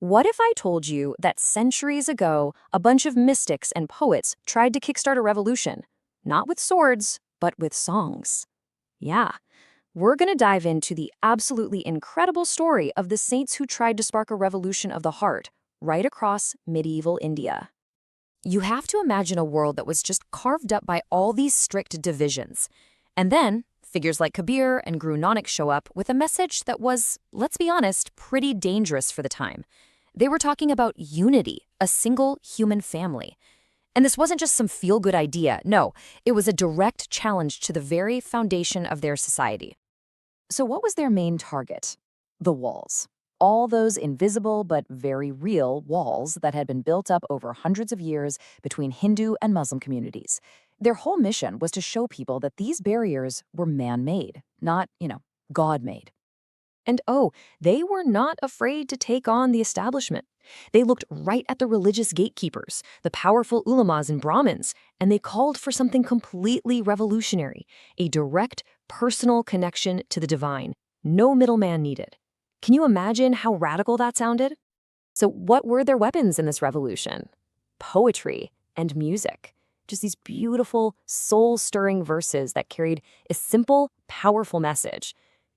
What if I told you that centuries ago, a bunch of mystics and poets tried to kickstart a revolution? Not with swords, but with songs. Yeah, we're going to dive into the absolutely incredible story of the saints who tried to spark a revolution of the heart right across medieval India. You have to imagine a world that was just carved up by all these strict divisions. And then, figures like Kabir and Guru Nanak show up with a message that was, let's be honest, pretty dangerous for the time. They were talking about unity, a single human family. And this wasn't just some feel-good idea. No, it was a direct challenge to the very foundation of their society. So what was their main target? The walls. All those invisible but very real walls that had been built up over hundreds of years between Hindu and Muslim communities. Their whole mission was to show people that these barriers were man-made, not, God-made. And they were not afraid to take on the establishment. They looked right at the religious gatekeepers, the powerful ulamas and Brahmins, and they called for something completely revolutionary, a direct, personal connection to the divine, no middleman needed. Can you imagine how radical that sounded? So what were their weapons in this revolution? Poetry and music. Just these beautiful, soul-stirring verses that carried a simple, powerful message.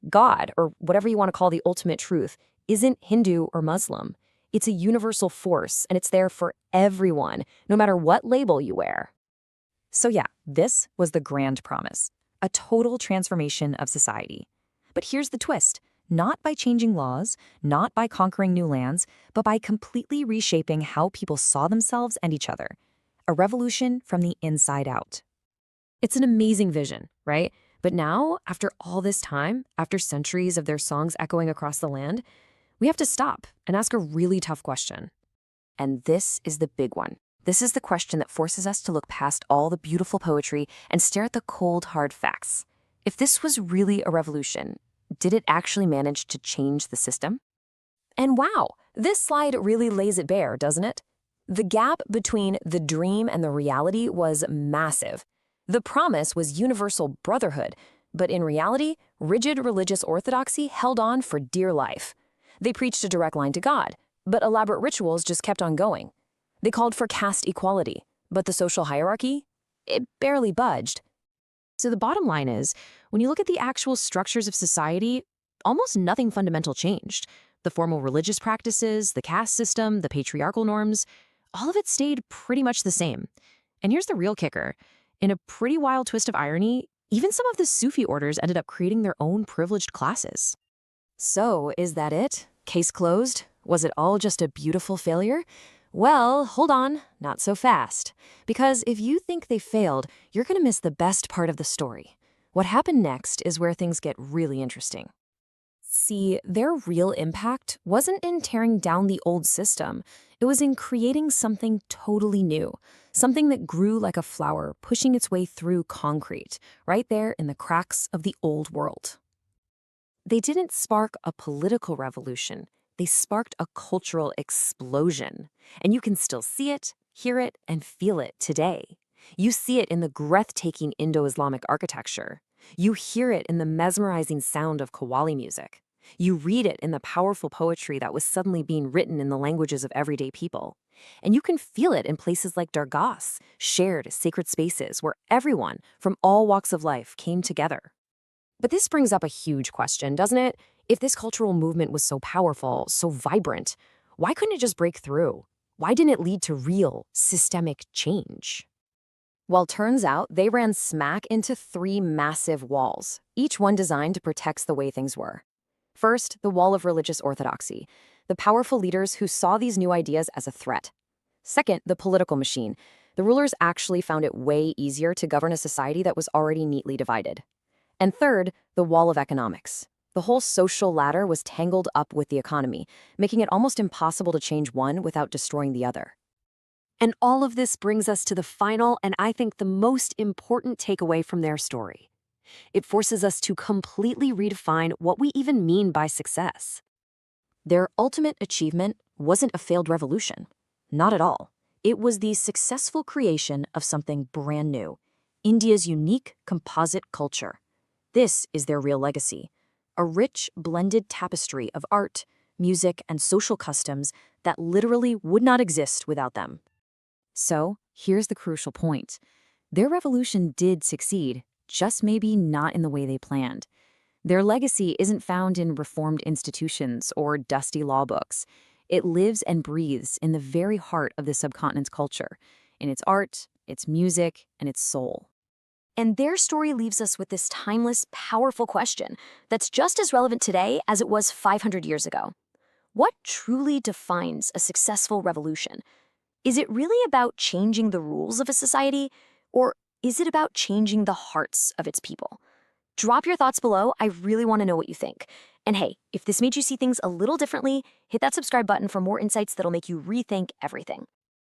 God, or whatever you want to call the ultimate truth, isn't Hindu or Muslim. It's a universal force, and it's there for everyone, no matter what label you wear. So yeah, this was the grand promise, a total transformation of society. But here's the twist. Not by changing laws, not by conquering new lands, but by completely reshaping how people saw themselves and each other. A revolution from the inside out. It's an amazing vision, right? But now, after all this time, after centuries of their songs echoing across the land, we have to stop and ask a really tough question. And this is the big one. This is the question that forces us to look past all the beautiful poetry and stare at the cold, hard facts. If this was really a revolution, did it actually manage to change the system? And wow, this slide really lays it bare, doesn't it? The gap between the dream and the reality was massive. The promise was universal brotherhood, but in reality, rigid religious orthodoxy held on for dear life. They preached a direct line to God, but elaborate rituals just kept on going. They called for caste equality, but the social hierarchy, it barely budged. So the bottom line is, when you look at the actual structures of society, almost nothing fundamental changed. The formal religious practices, the caste system, the patriarchal norms, all of it stayed pretty much the same. And here's the real kicker. In a pretty wild twist of irony, even some of the Sufi orders ended up creating their own privileged classes. So, is that it? Case closed? Was it all just a beautiful failure? Well, hold on, not so fast. Because if you think they failed, you're going to miss the best part of the story. What happened next is where things get really interesting. See, their real impact wasn't in tearing down the old system. It was in creating something totally new, something that grew like a flower, pushing its way through concrete, right there in the cracks of the old world. They didn't spark a political revolution. They sparked a cultural explosion. And you can still see it, hear it, and feel it today. You see it in the breathtaking Indo-Islamic architecture. You hear it in the mesmerizing sound of qawwali music. You read it in the powerful poetry that was suddenly being written in the languages of everyday people. And you can feel it in places like dargahs, shared sacred spaces where everyone from all walks of life came together. But this brings up a huge question, doesn't it? If this cultural movement was so powerful, so vibrant, why couldn't it just break through? Why didn't it lead to real, systemic change? Well, turns out they ran smack into 3 massive walls, each one designed to protect the way things were. First, the wall of religious orthodoxy, the powerful leaders who saw these new ideas as a threat. Second, the political machine. The rulers actually found it way easier to govern a society that was already neatly divided. And third, the wall of economics. The whole social ladder was tangled up with the economy, making it almost impossible to change one without destroying the other. And all of this brings us to the final and I think the most important takeaway from their story. It forces us to completely redefine what we even mean by success. Their ultimate achievement wasn't a failed revolution. Not at all. It was the successful creation of something brand new, India's unique composite culture. This is their real legacy, a rich, blended tapestry of art, music, and social customs that literally would not exist without them. So, here's the crucial point. Their revolution did succeed, just maybe not in the way they planned. Their legacy isn't found in reformed institutions or dusty law books. It lives and breathes in the very heart of the subcontinent's culture, in its art, its music, and its soul. And their story leaves us with this timeless, powerful question that's just as relevant today as it was 500 years ago. What truly defines a successful revolution? Is it really about changing the rules of a society, or is it about changing the hearts of its people? Drop your thoughts below. I really want to know what you think. And hey, if this made you see things a little differently, hit that subscribe button for more insights that'll make you rethink everything.